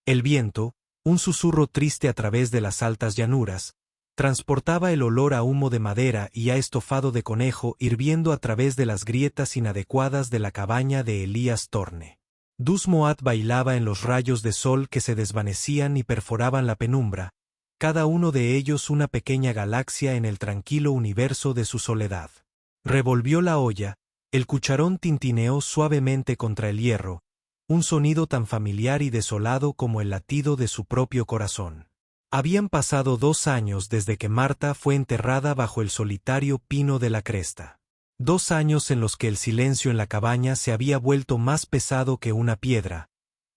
El viento, un susurro triste a través de las altas llanuras, transportaba el olor a humo de madera y a estofado de conejo hirviendo a través de las grietas inadecuadas de la cabaña de Elías Thorne. Dus Moat bailaba en los rayos de sol que se desvanecían y perforaban la penumbra, cada uno de ellos una pequeña galaxia en el tranquilo universo de su soledad. Revolvió la olla, el cucharón tintineó suavemente contra el hierro, un sonido tan familiar y desolado como el latido de su propio corazón. Habían pasado 2 años desde que Marta fue enterrada bajo el solitario pino de la cresta. 2 años en los que el silencio en la cabaña se había vuelto más pesado que una piedra,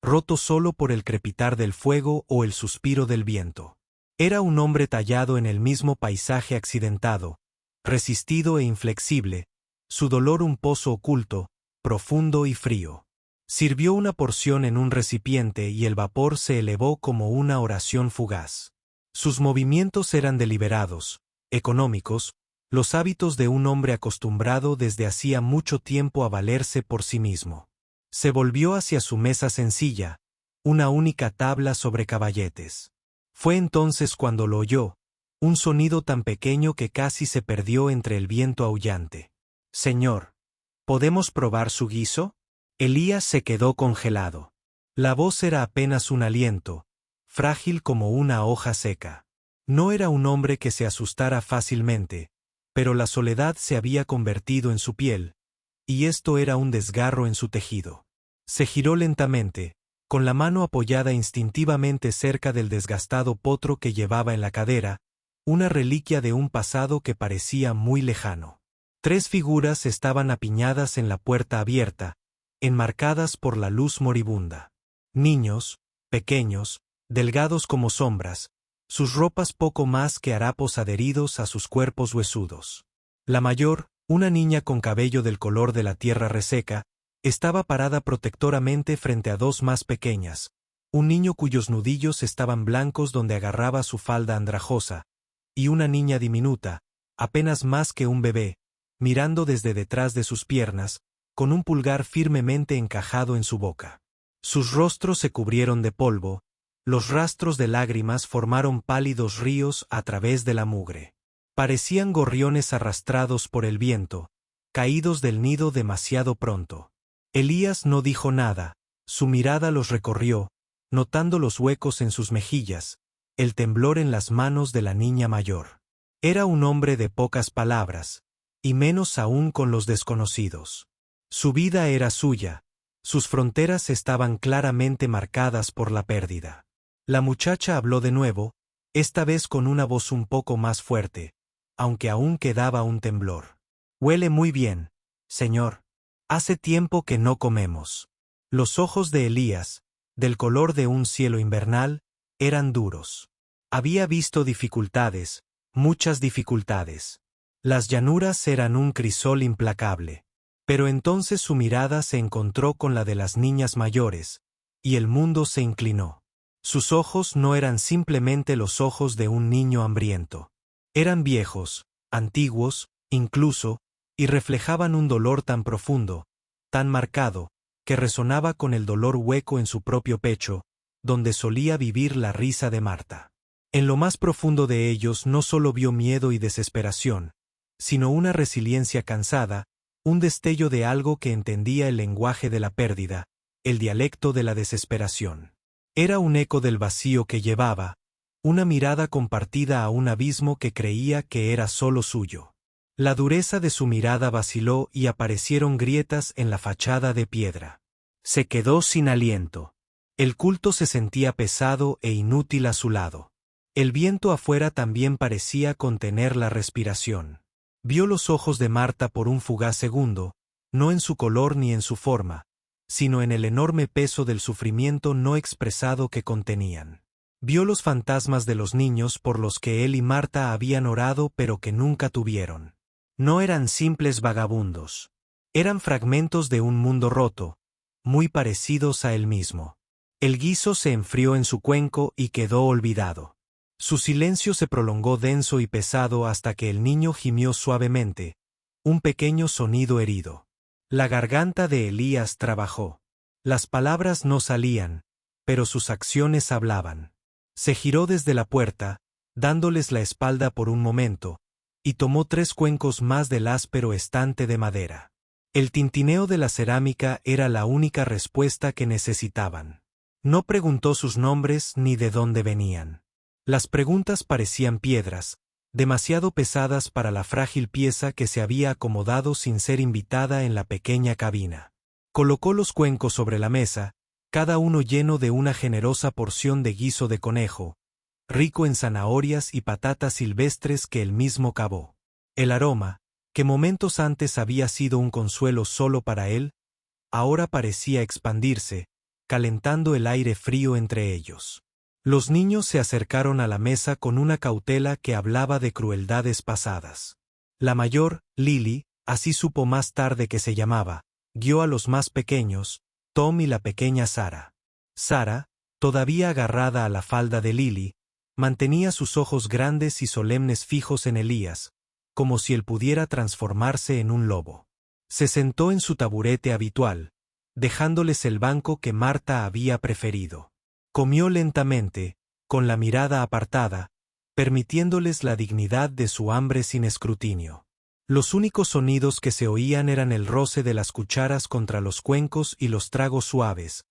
roto solo por el crepitar del fuego o el suspiro del viento. Era un hombre tallado en el mismo paisaje accidentado, resistido e inflexible, su dolor un pozo oculto, profundo y frío. Sirvió una porción en un recipiente y el vapor se elevó como una oración fugaz. Sus movimientos eran deliberados, económicos, los hábitos de un hombre acostumbrado desde hacía mucho tiempo a valerse por sí mismo. Se volvió hacia su mesa sencilla, una única tabla sobre caballetes. Fue entonces cuando lo oyó, un sonido tan pequeño que casi se perdió entre el viento aullante. «Señor, ¿podemos probar su guiso?» Elías se quedó congelado. La voz era apenas un aliento, frágil como una hoja seca. No era un hombre que se asustara fácilmente, pero la soledad se había convertido en su piel, y esto era un desgarro en su tejido. Se giró lentamente, con la mano apoyada instintivamente cerca del desgastado potro que llevaba en la cadera, una reliquia de un pasado que parecía muy lejano. 3 figuras estaban apiñadas en la puerta abierta, enmarcadas por la luz moribunda. Niños, pequeños, delgados como sombras, sus ropas poco más que harapos adheridos a sus cuerpos huesudos. La mayor, una niña con cabello del color de la tierra reseca, estaba parada protectoramente frente a 2 más pequeñas, un niño cuyos nudillos estaban blancos donde agarraba su falda andrajosa, y una niña diminuta, apenas más que un bebé, mirando desde detrás de sus piernas, con un pulgar firmemente encajado en su boca. Sus rostros se cubrieron de polvo, los rastros de lágrimas formaron pálidos ríos a través de la mugre. Parecían gorriones arrastrados por el viento, caídos del nido demasiado pronto. Elías no dijo nada, su mirada los recorrió, notando los huecos en sus mejillas, el temblor en las manos de la niña mayor. Era un hombre de pocas palabras, y menos aún con los desconocidos. Su vida era suya, sus fronteras estaban claramente marcadas por la pérdida. La muchacha habló de nuevo, esta vez con una voz un poco más fuerte, aunque aún quedaba un temblor. «Huele muy bien, señor. Hace tiempo que no comemos». Los ojos de Elías, del color de un cielo invernal, eran duros. Había visto dificultades, muchas dificultades. Las llanuras eran un crisol implacable. Pero entonces su mirada se encontró con la de las niñas mayores, y el mundo se inclinó. Sus ojos no eran simplemente los ojos de un niño hambriento. Eran viejos, antiguos, incluso, y reflejaban un dolor tan profundo, tan marcado, que resonaba con el dolor hueco en su propio pecho, donde solía vivir la risa de Marta. En lo más profundo de ellos no solo vio miedo y desesperación, sino una resiliencia cansada, un destello de algo que entendía el lenguaje de la pérdida, el dialecto de la desesperación. Era un eco del vacío que llevaba, una mirada compartida a un abismo que creía que era solo suyo. La dureza de su mirada vaciló y aparecieron grietas en la fachada de piedra. Se quedó sin aliento. El culto se sentía pesado e inútil a su lado. El viento afuera también parecía contener la respiración. Vio los ojos de Marta por un fugaz segundo, no en su color ni en su forma, sino en el enorme peso del sufrimiento no expresado que contenían. Vio los fantasmas de los niños por los que él y Marta habían orado pero que nunca tuvieron. No eran simples vagabundos. Eran fragmentos de un mundo roto, muy parecidos a él mismo. El guiso se enfrió en su cuenco y quedó olvidado. Su silencio se prolongó denso y pesado hasta que el niño gimió suavemente, un pequeño sonido herido. La garganta de Elías trabajó. Las palabras no salían, pero sus acciones hablaban. Se giró desde la puerta, dándoles la espalda por un momento, y tomó 3 cuencos más del áspero estante de madera. El tintineo de la cerámica era la única respuesta que necesitaban. No preguntó sus nombres ni de dónde venían. Las preguntas parecían piedras, demasiado pesadas para la frágil pieza que se había acomodado sin ser invitada en la pequeña cabina. Colocó los cuencos sobre la mesa, cada uno lleno de una generosa porción de guiso de conejo, rico en zanahorias y patatas silvestres que él mismo cavó. El aroma, que momentos antes había sido un consuelo solo para él, ahora parecía expandirse, calentando el aire frío entre ellos. Los niños se acercaron a la mesa con una cautela que hablaba de crueldades pasadas. La mayor, Lily, así supo más tarde que se llamaba, guió a los más pequeños, Tom y la pequeña Sarah. Sarah, todavía agarrada a la falda de Lily, mantenía sus ojos grandes y solemnes fijos en Elías, como si él pudiera transformarse en un lobo. Se sentó en su taburete habitual, dejándoles el banco que Marta había preferido. Comió lentamente, con la mirada apartada, permitiéndoles la dignidad de su hambre sin escrutinio. Los únicos sonidos que se oían eran el roce de las cucharas contra los cuencos y los tragos suaves,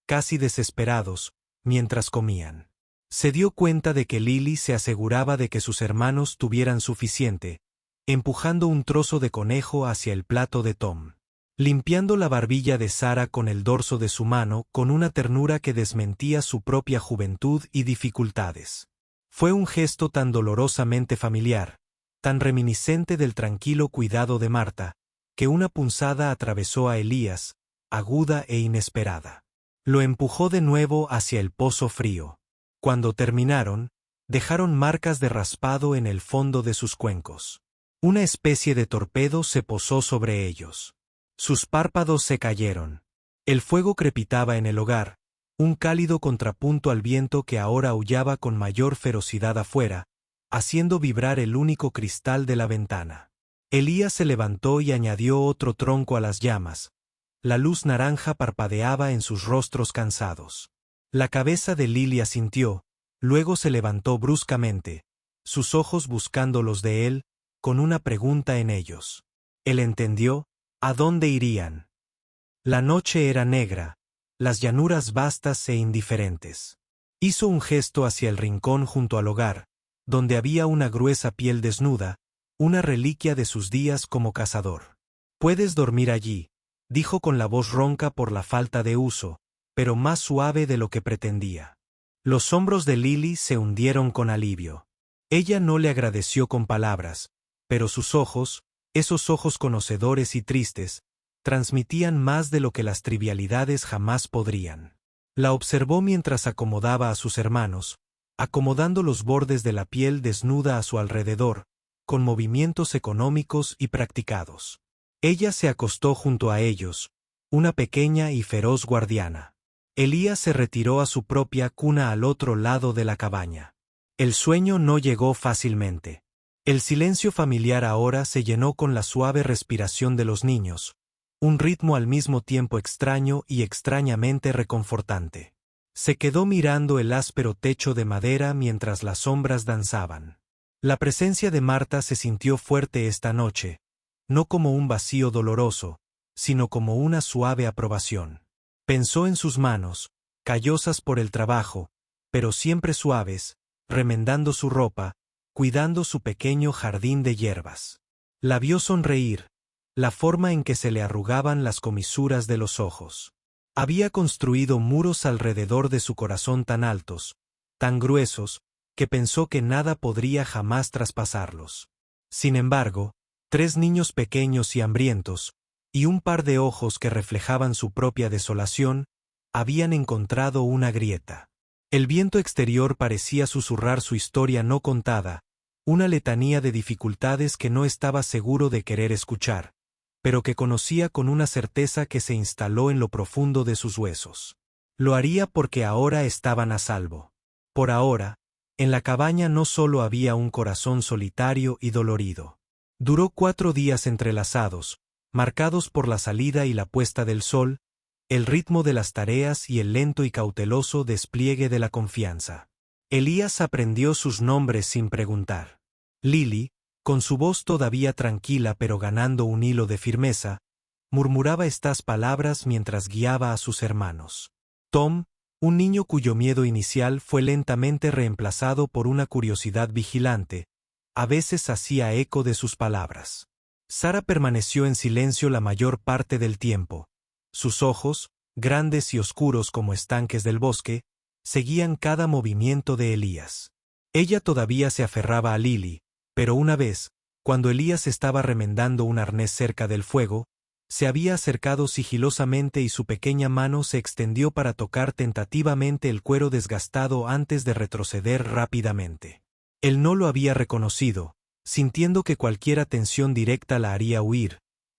casi desesperados, mientras comían. Se dio cuenta de que Lily se aseguraba de que sus hermanos tuvieran suficiente, empujando un trozo de conejo hacia el plato de Tom. Limpiando la barbilla de Sarah con el dorso de su mano con una ternura que desmentía su propia juventud y dificultades. Fue un gesto tan dolorosamente familiar, tan reminiscente del tranquilo cuidado de Marta, que una punzada atravesó a Elías, aguda e inesperada. Lo empujó de nuevo hacia el pozo frío. Cuando terminaron, dejaron marcas de raspado en el fondo de sus cuencos. Una especie de torpedo se posó sobre ellos. Sus párpados se cayeron. El fuego crepitaba en el hogar, un cálido contrapunto al viento que ahora aullaba con mayor ferocidad afuera, haciendo vibrar el único cristal de la ventana. Elías se levantó y añadió otro tronco a las llamas. La luz naranja parpadeaba en sus rostros cansados. La cabeza de Lily asintió, luego se levantó bruscamente, sus ojos buscando los de él, con una pregunta en ellos. Él entendió. ¿A dónde irían? La noche era negra, las llanuras vastas e indiferentes. Hizo un gesto hacia el rincón junto al hogar, donde había una gruesa piel desnuda, una reliquia de sus días como cazador. Puedes dormir allí, dijo con la voz ronca por la falta de uso, pero más suave de lo que pretendía. Los hombros de Lily se hundieron con alivio. Ella no le agradeció con palabras, pero sus ojos, esos ojos conocedores y tristes, transmitían más de lo que las trivialidades jamás podrían. La observó mientras acomodaba a sus hermanos, acomodando los bordes de la piel desnuda a su alrededor, con movimientos económicos y practicados. Ella se acostó junto a ellos, una pequeña y feroz guardiana. Elías se retiró a su propia cuna al otro lado de la cabaña. El sueño no llegó fácilmente. El silencio familiar ahora se llenó con la suave respiración de los niños, un ritmo al mismo tiempo extraño y extrañamente reconfortante. Se quedó mirando el áspero techo de madera mientras las sombras danzaban. La presencia de Marta se sintió fuerte esta noche, no como un vacío doloroso, sino como una suave aprobación. Pensó en sus manos, callosas por el trabajo, pero siempre suaves, remendando su ropa, cuidando su pequeño jardín de hierbas. La vio sonreír, la forma en que se le arrugaban las comisuras de los ojos. Había construido muros alrededor de su corazón tan altos, tan gruesos, que pensó que nada podría jamás traspasarlos. Sin embargo, 3 niños pequeños y hambrientos, y un par de ojos que reflejaban su propia desolación, habían encontrado una grieta. El viento exterior parecía susurrar su historia no contada, una letanía de dificultades que no estaba seguro de querer escuchar, pero que conocía con una certeza que se instaló en lo profundo de sus huesos. Lo haría porque ahora estaban a salvo. Por ahora, en la cabaña no solo había un corazón solitario y dolorido. Duró 4 días entrelazados, marcados por la salida y la puesta del sol, el ritmo de las tareas y el lento y cauteloso despliegue de la confianza. Elías aprendió sus nombres sin preguntar. Lily, con su voz todavía tranquila pero ganando un hilo de firmeza, murmuraba estas palabras mientras guiaba a sus hermanos. Tom, un niño cuyo miedo inicial fue lentamente reemplazado por una curiosidad vigilante, a veces hacía eco de sus palabras. Sara permaneció en silencio la mayor parte del tiempo. Sus ojos, grandes y oscuros como estanques del bosque, seguían cada movimiento de Elías. Ella todavía se aferraba a Lily, pero una vez, cuando Elías estaba remendando un arnés cerca del fuego, se había acercado sigilosamente y su pequeña mano se extendió para tocar tentativamente el cuero desgastado antes de retroceder rápidamente. Él no lo había reconocido, sintiendo que cualquier atención directa la haría huir,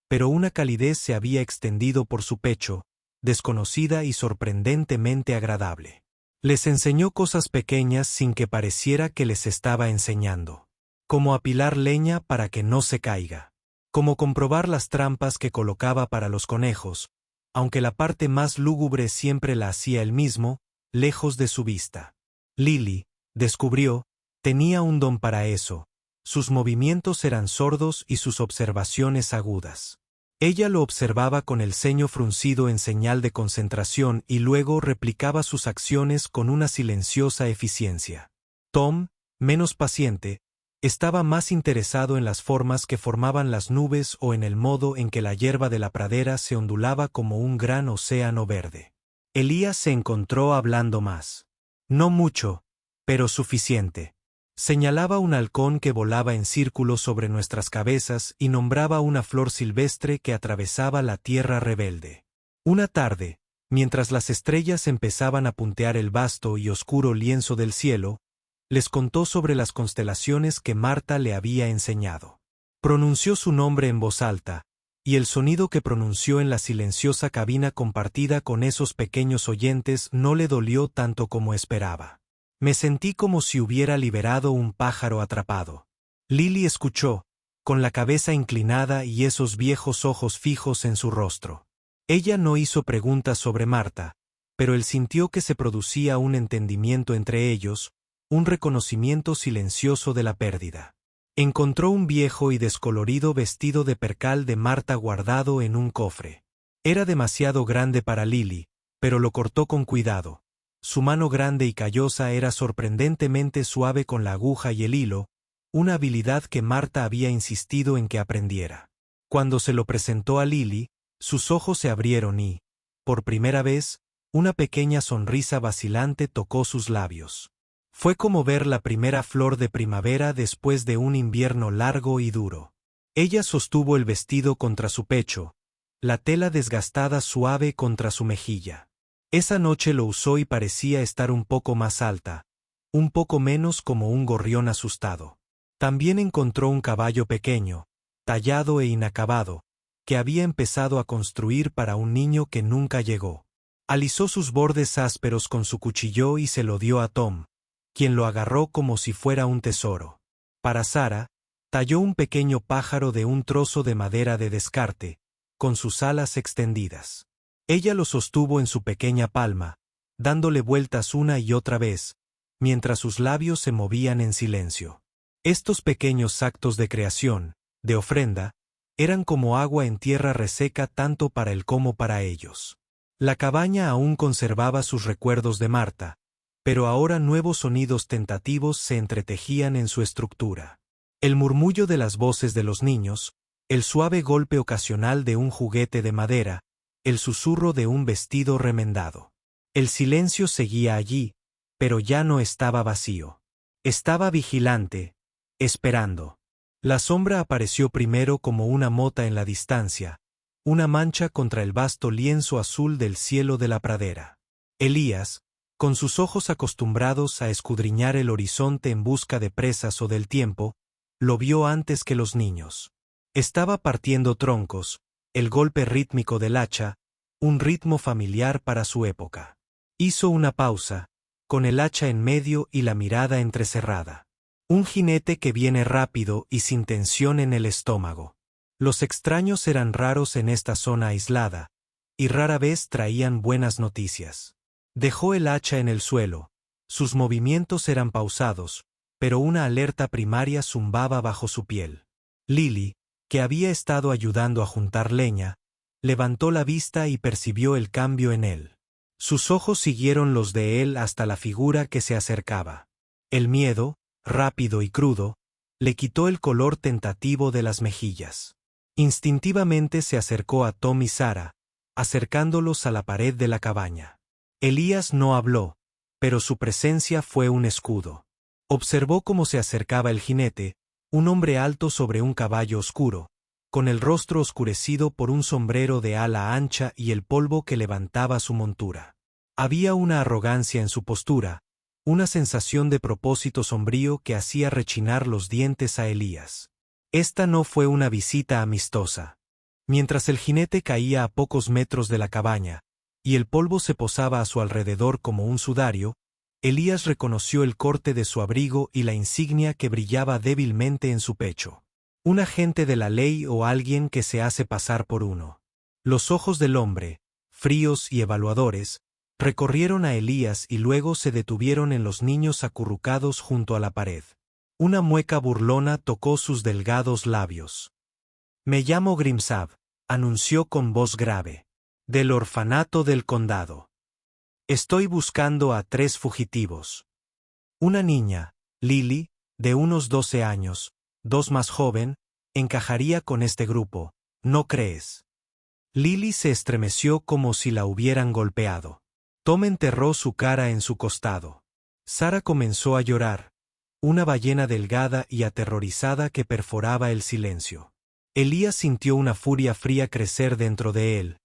pero una calidez se había extendido por su pecho, desconocida y sorprendentemente agradable. Les enseñó cosas pequeñas sin que pareciera que les estaba enseñando. Como apilar leña para que no se caiga. Como comprobar las trampas que colocaba para los conejos, aunque la parte más lúgubre siempre la hacía él mismo, lejos de su vista. Lily, descubrió, tenía un don para eso. Sus movimientos eran sordos y sus observaciones agudas. Ella lo observaba con el ceño fruncido en señal de concentración y luego replicaba sus acciones con una silenciosa eficiencia. Tom, menos paciente, estaba más interesado en las formas que formaban las nubes o en el modo en que la hierba de la pradera se ondulaba como un gran océano verde. Elías se encontró hablando más. No mucho, pero suficiente. Señalaba un halcón que volaba en círculos sobre nuestras cabezas y nombraba una flor silvestre que atravesaba la tierra rebelde. Una tarde, mientras las estrellas empezaban a puntear el vasto y oscuro lienzo del cielo, les contó sobre las constelaciones que Marta le había enseñado. Pronunció su nombre en voz alta, y el sonido que pronunció en la silenciosa cabina compartida con esos pequeños oyentes no le dolió tanto como esperaba. Me sentí como si hubiera liberado un pájaro atrapado. Lily escuchó, con la cabeza inclinada y esos viejos ojos fijos en su rostro. Ella no hizo preguntas sobre Marta, pero él sintió que se producía un entendimiento entre ellos, un reconocimiento silencioso de la pérdida. Encontró un viejo y descolorido vestido de percal de Marta guardado en un cofre. Era demasiado grande para Lily, pero lo cortó con cuidado. Su mano grande y callosa era sorprendentemente suave con la aguja y el hilo, una habilidad que Marta había insistido en que aprendiera. Cuando se lo presentó a Lily, sus ojos se abrieron y, por primera vez, una pequeña sonrisa vacilante tocó sus labios. Fue como ver la primera flor de primavera después de un invierno largo y duro. Ella sostuvo el vestido contra su pecho, la tela desgastada suave contra su mejilla. Esa noche lo usó y parecía estar un poco más alta, un poco menos como un gorrión asustado. También encontró un caballo pequeño, tallado e inacabado, que había empezado a construir para un niño que nunca llegó. Alisó sus bordes ásperos con su cuchillo y se lo dio a Tom, quien lo agarró como si fuera un tesoro. Para Sara, talló un pequeño pájaro de un trozo de madera de descarte, con sus alas extendidas. Ella lo sostuvo en su pequeña palma, dándole vueltas una y otra vez, mientras sus labios se movían en silencio. Estos pequeños actos de creación, de ofrenda, eran como agua en tierra reseca tanto para él como para ellos. La cabaña aún conservaba sus recuerdos de Marta, pero ahora nuevos sonidos tentativos se entretejían en su estructura. El murmullo de las voces de los niños, el suave golpe ocasional de un juguete de madera, el susurro de un vestido remendado. El silencio seguía allí, pero ya no estaba vacío. Estaba vigilante, esperando. La sombra apareció primero como una mota en la distancia, una mancha contra el vasto lienzo azul del cielo de la pradera. Elías, con sus ojos acostumbrados a escudriñar el horizonte en busca de presas o del tiempo, lo vio antes que los niños. Estaba partiendo troncos, el golpe rítmico del hacha, un ritmo familiar para su época. Hizo una pausa, con el hacha en medio y la mirada entrecerrada. Un jinete que viene rápido y sin tensión en el estómago. Los extraños eran raros en esta zona aislada, y rara vez traían buenas noticias. Dejó el hacha en el suelo. Sus movimientos eran pausados, pero una alerta primaria zumbaba bajo su piel. Lily, que había estado ayudando a juntar leña, levantó la vista y percibió el cambio en él. Sus ojos siguieron los de él hasta la figura que se acercaba. El miedo, rápido y crudo, le quitó el color tentativo de las mejillas. Instintivamente se acercó a Tom y Sarah, acercándolos a la pared de la cabaña. Elías no habló, pero su presencia fue un escudo. Observó cómo se acercaba el jinete, un hombre alto sobre un caballo oscuro, con el rostro oscurecido por un sombrero de ala ancha y el polvo que levantaba su montura. Había una arrogancia en su postura, una sensación de propósito sombrío que hacía rechinar los dientes a Elías. Esta no fue una visita amistosa. Mientras el jinete caía a pocos metros de la cabaña, y el polvo se posaba a su alrededor como un sudario, Elías reconoció el corte de su abrigo y la insignia que brillaba débilmente en su pecho. Un agente de la ley o alguien que se hace pasar por uno. Los ojos del hombre, fríos y evaluadores, recorrieron a Elías y luego se detuvieron en los niños acurrucados junto a la pared. Una mueca burlona tocó sus delgados labios. «Me llamo Grimsab», anunció con voz grave. «Del orfanato del condado. Estoy buscando a 3 fugitivos. Una niña, Lily, de unos 12 años, 2 más joven, encajaría con este grupo, ¿no crees?» Lily se estremeció como si la hubieran golpeado. Tom enterró su cara en su costado. Sarah comenzó a llorar, una ballena delgada y aterrorizada que perforaba el silencio. Elías sintió una furia fría crecer dentro de él,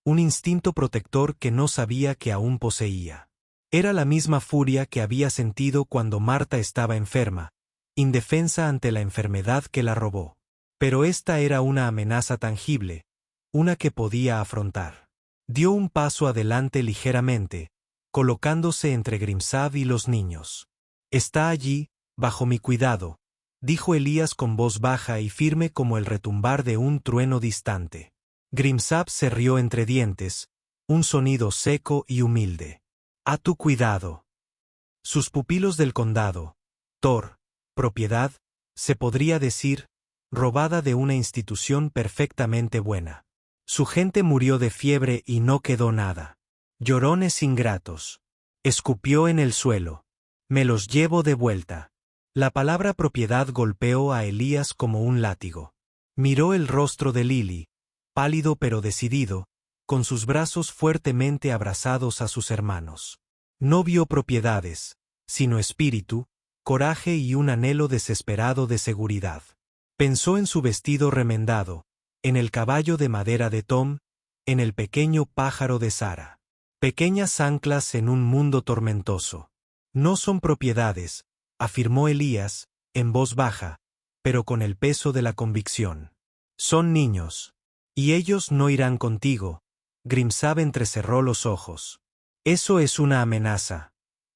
un instinto protector que no sabía que aún poseía. Era la misma furia que había sentido cuando Marta estaba enferma, indefensa ante la enfermedad que la robó. Pero esta era una amenaza tangible, una que podía afrontar. Dio un paso adelante ligeramente, colocándose entre Grimsab y los niños. «Está allí, bajo mi cuidado», dijo Elías con voz baja y firme como el retumbar de un trueno distante. Grimsab se rió entre dientes, un sonido seco y humilde. «A tu cuidado». Sus pupilos del condado, Thor, propiedad, se podría decir, robada de una institución perfectamente buena. Su gente murió de fiebre y no quedó nada. Llorones ingratos. Escupió en el suelo. «Me los llevo de vuelta». La palabra propiedad golpeó a Elías como un látigo. Miró el rostro de Lily, pálido pero decidido, con sus brazos fuertemente abrazados a sus hermanos. No vio propiedades, sino espíritu, coraje y un anhelo desesperado de seguridad. Pensó en su vestido remendado, en el caballo de madera de Tom, en el pequeño pájaro de Sarah. Pequeñas anclas en un mundo tormentoso. «No son propiedades», afirmó Elías, en voz baja, pero con el peso de la convicción. «Son niños. Y ellos no irán contigo». Grimsab entrecerró los ojos. «Eso es una amenaza.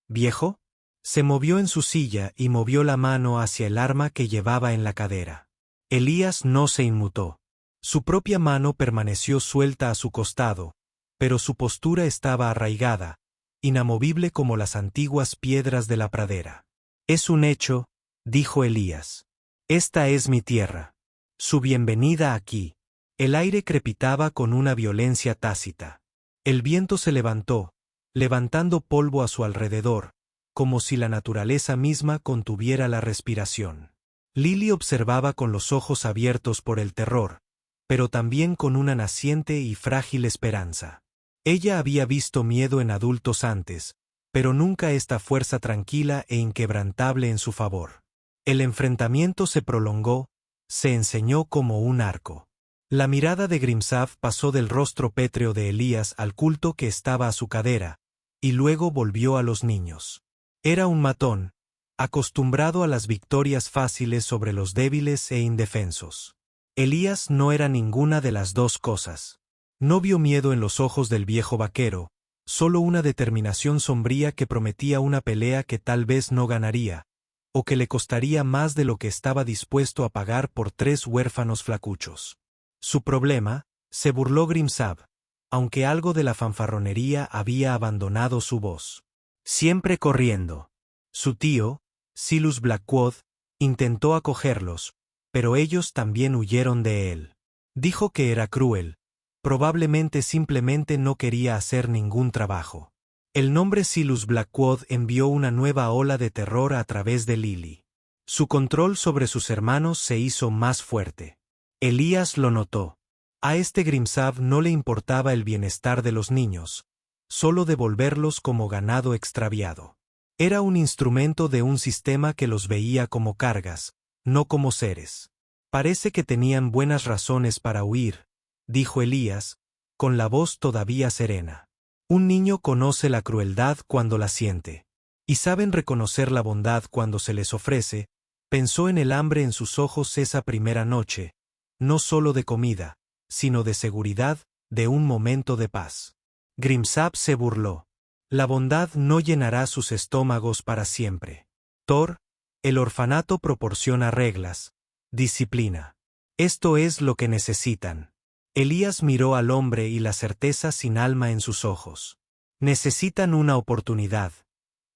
¿Viejo?» Se movió en su silla y movió la mano hacia el arma que llevaba en la cadera. Elías no se inmutó. Su propia mano permaneció suelta a su costado, pero su postura estaba arraigada, inamovible como las antiguas piedras de la pradera. «Es un hecho», dijo Elías. «Esta es mi tierra. Su bienvenida aquí». El aire crepitaba con una violencia tácita. El viento se levantó, levantando polvo a su alrededor, como si la naturaleza misma contuviera la respiración. Lily observaba con los ojos abiertos por el terror, pero también con una naciente y frágil esperanza. Ella había visto miedo en adultos antes, pero nunca esta fuerza tranquila e inquebrantable en su favor. El enfrentamiento se prolongó, se enseñó como un arco. La mirada de Grimsab pasó del rostro pétreo de Elías al culto que estaba a su cadera, y luego volvió a los niños. Era un matón, acostumbrado a las victorias fáciles sobre los débiles e indefensos. Elías no era ninguna de las dos cosas. No vio miedo en los ojos del viejo vaquero, solo una determinación sombría que prometía una pelea que tal vez no ganaría, o que le costaría más de lo que estaba dispuesto a pagar por 3 huérfanos flacuchos. Su problema, se burló Grimsab, aunque algo de la fanfarronería había abandonado su voz. Siempre corriendo. Su tío, Silas Blackwood, intentó acogerlos, pero ellos también huyeron de él. Dijo que era cruel. Probablemente simplemente no quería hacer ningún trabajo. El nombre Silas Blackwood envió una nueva ola de terror a través de Lily. Su control sobre sus hermanos se hizo más fuerte. Elías lo notó. A Grimsab no le importaba el bienestar de los niños, solo devolverlos como ganado extraviado. Era un instrumento de un sistema que los veía como cargas, no como seres. Parece que tenían buenas razones para huir, dijo Elías, con la voz todavía serena. Un niño conoce la crueldad cuando la siente. Y saben reconocer la bondad cuando se les ofrece. Pensó en el hambre en sus ojos esa primera noche, no solo de comida, sino de seguridad, de un momento de paz. Grimsab se burló. La bondad no llenará sus estómagos para siempre. Thor, el orfanato proporciona reglas, disciplina. Esto es lo que necesitan. Elías miró al hombre y la certeza sin alma en sus ojos. Necesitan una oportunidad,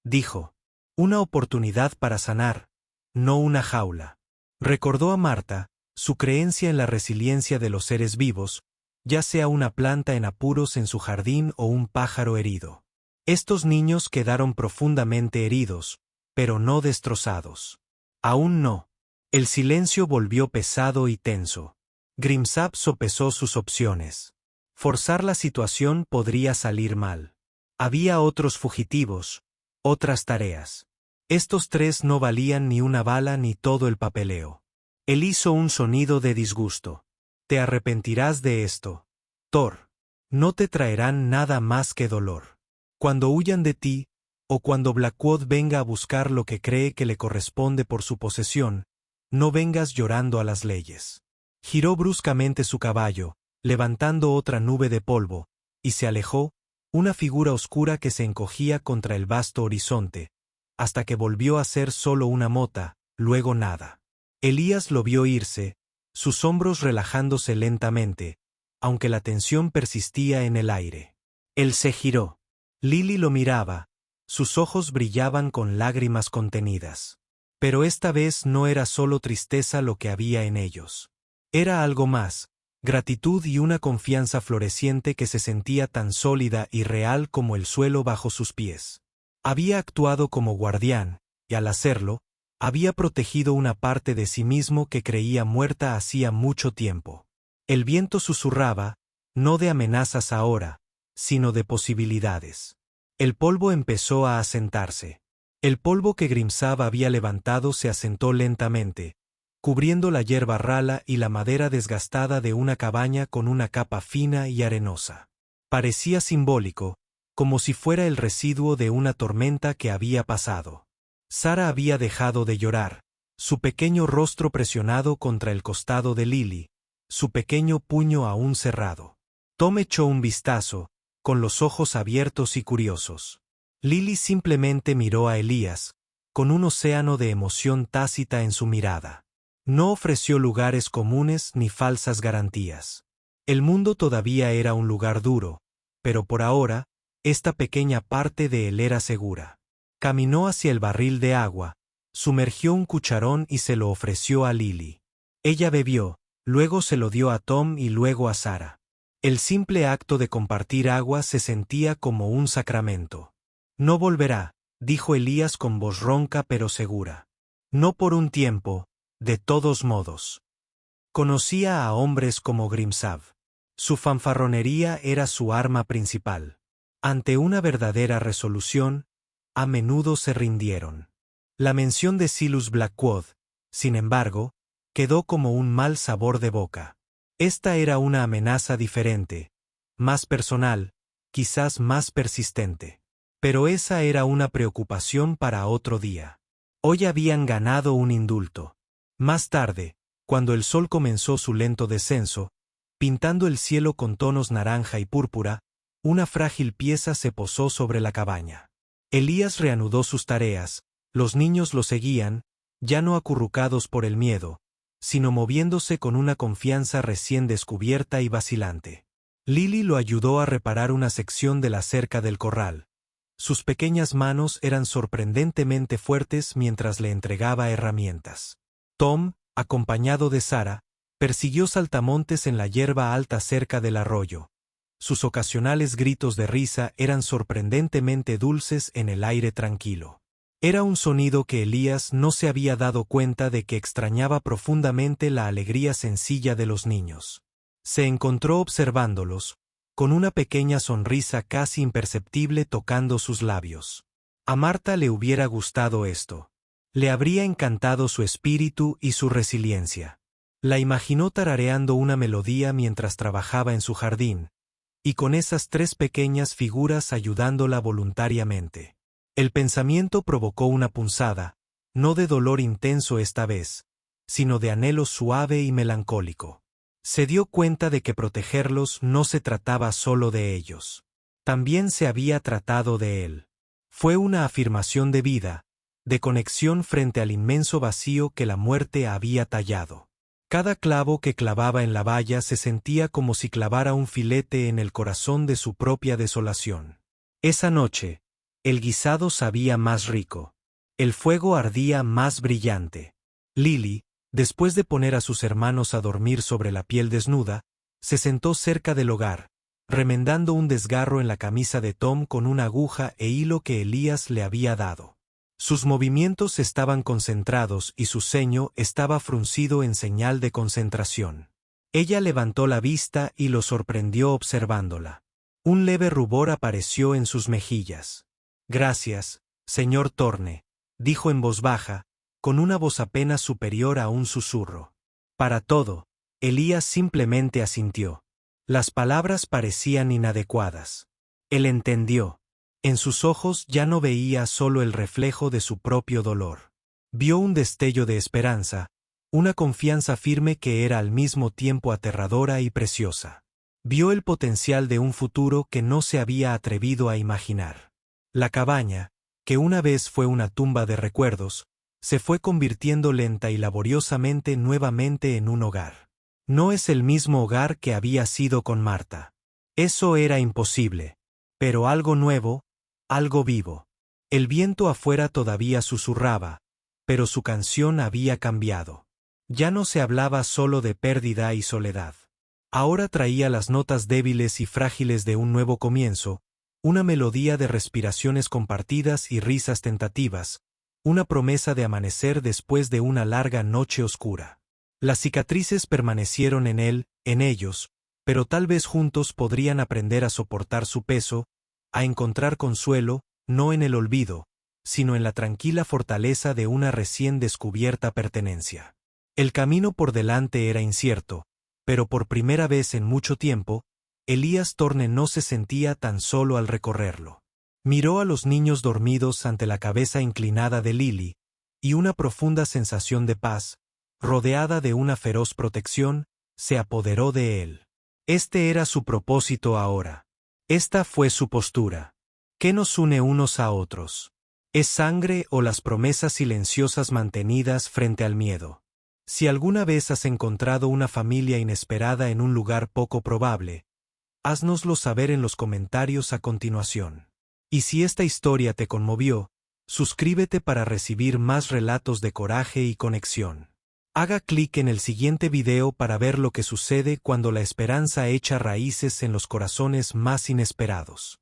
dijo. Una oportunidad para sanar, no una jaula. Recordó a Marta, su creencia en la resiliencia de los seres vivos, ya sea una planta en apuros en su jardín o un pájaro herido. Estos niños quedaron profundamente heridos, pero no destrozados. Aún no. El silencio volvió pesado y tenso. Grimsab sopesó sus opciones. Forzar la situación podría salir mal. Había otros fugitivos, otras tareas. Estos tres no valían ni una bala ni todo el papeleo. Él hizo un sonido de disgusto. Te arrepentirás de esto, Thor. No te traerán nada más que dolor. Cuando huyan de ti, o cuando Blackwood venga a buscar lo que cree que le corresponde por su posesión, no vengas llorando a las leyes. Giró bruscamente su caballo, levantando otra nube de polvo, y se alejó, una figura oscura que se encogía contra el vasto horizonte, hasta que volvió a ser solo una mota, luego nada. Elías lo vio irse, sus hombros relajándose lentamente, aunque la tensión persistía en el aire. Él se giró. Lily lo miraba, sus ojos brillaban con lágrimas contenidas. Pero esta vez no era solo tristeza lo que había en ellos. Era algo más, gratitud y una confianza floreciente que se sentía tan sólida y real como el suelo bajo sus pies. Había actuado como guardián, y al hacerlo, había protegido una parte de sí mismo que creía muerta hacía mucho tiempo. El viento susurraba, no de amenazas ahora, sino de posibilidades. El polvo empezó a asentarse. El polvo que Grimsab había levantado se asentó lentamente, cubriendo la hierba rala y la madera desgastada de una cabaña con una capa fina y arenosa. Parecía simbólico, como si fuera el residuo de una tormenta que había pasado. Sara había dejado de llorar, su pequeño rostro presionado contra el costado de Lily, su pequeño puño aún cerrado. Tom echó un vistazo, con los ojos abiertos y curiosos. Lily simplemente miró a Elías, con un océano de emoción tácita en su mirada. No ofreció lugares comunes ni falsas garantías. El mundo todavía era un lugar duro, pero por ahora, esta pequeña parte de él era segura. Caminó hacia el barril de agua, sumergió un cucharón y se lo ofreció a Lily. Ella bebió, luego se lo dio a Tom y luego a Sara. El simple acto de compartir agua se sentía como un sacramento. No volverá, dijo Elías con voz ronca pero segura. No por un tiempo, de todos modos. Conocía a hombres como Grimsab. Su fanfarronería era su arma principal. Ante una verdadera resolución, a menudo se rindieron. La mención de Silas Blackwood, sin embargo, quedó como un mal sabor de boca. Esta era una amenaza diferente, más personal, quizás más persistente. Pero esa era una preocupación para otro día. Hoy habían ganado un indulto. Más tarde, cuando el sol comenzó su lento descenso, pintando el cielo con tonos naranja y púrpura, una frágil pieza se posó sobre la cabaña. Elías reanudó sus tareas, los niños lo seguían, ya no acurrucados por el miedo, sino moviéndose con una confianza recién descubierta y vacilante. Lily lo ayudó a reparar una sección de la cerca del corral. Sus pequeñas manos eran sorprendentemente fuertes mientras le entregaba herramientas. Tom, acompañado de Sarah, persiguió saltamontes en la hierba alta cerca del arroyo. Sus ocasionales gritos de risa eran sorprendentemente dulces en el aire tranquilo. Era un sonido que Elías no se había dado cuenta de que extrañaba profundamente la alegría sencilla de los niños. Se encontró observándolos, con una pequeña sonrisa casi imperceptible tocando sus labios. A Marta le hubiera gustado esto. Le habría encantado su espíritu y su resiliencia. La imaginó tarareando una melodía mientras trabajaba en su jardín, y con esas 3 pequeñas figuras ayudándola voluntariamente. El pensamiento provocó una punzada, no de dolor intenso esta vez, sino de anhelo suave y melancólico. Se dio cuenta de que protegerlos no se trataba solo de ellos. También se había tratado de él. Fue una afirmación de vida, de conexión frente al inmenso vacío que la muerte había tallado. Cada clavo que clavaba en la valla se sentía como si clavara un filete en el corazón de su propia desolación. Esa noche, el guisado sabía más rico. El fuego ardía más brillante. Lily, después de poner a sus hermanos a dormir sobre la piel desnuda, se sentó cerca del hogar, remendando un desgarro en la camisa de Tom con una aguja e hilo que Elías le había dado. Sus movimientos estaban concentrados y su ceño estaba fruncido en señal de concentración. Ella levantó la vista y lo sorprendió observándola. Un leve rubor apareció en sus mejillas. «Gracias, señor Thorne», dijo en voz baja, con una voz apenas superior a un susurro. Para todo, Elías simplemente asintió. Las palabras parecían inadecuadas. Él entendió. En sus ojos ya no veía solo el reflejo de su propio dolor. Vio un destello de esperanza, una confianza firme que era al mismo tiempo aterradora y preciosa. Vio el potencial de un futuro que no se había atrevido a imaginar. La cabaña, que una vez fue una tumba de recuerdos, se fue convirtiendo lenta y laboriosamente nuevamente en un hogar. No es el mismo hogar que había sido con Marta. Eso era imposible. Pero algo nuevo, algo vivo. El viento afuera todavía susurraba, pero su canción había cambiado. Ya no se hablaba solo de pérdida y soledad. Ahora traía las notas débiles y frágiles de un nuevo comienzo, una melodía de respiraciones compartidas y risas tentativas, una promesa de amanecer después de una larga noche oscura. Las cicatrices permanecieron en él, en ellos, pero tal vez juntos podrían aprender a soportar su peso, a encontrar consuelo, no en el olvido, sino en la tranquila fortaleza de una recién descubierta pertenencia. El camino por delante era incierto, pero por primera vez en mucho tiempo, Elías Thorne no se sentía tan solo al recorrerlo. Miró a los niños dormidos ante la cabeza inclinada de Lily, y una profunda sensación de paz, rodeada de una feroz protección, se apoderó de él. Este era su propósito ahora. Esta fue su postura. ¿Qué nos une unos a otros? ¿Es sangre o las promesas silenciosas mantenidas frente al miedo? Si alguna vez has encontrado una familia inesperada en un lugar poco probable, háznoslo saber en los comentarios a continuación. Y si esta historia te conmovió, suscríbete para recibir más relatos de coraje y conexión. Haga clic en el siguiente video para ver lo que sucede cuando la esperanza echa raíces en los corazones más inesperados.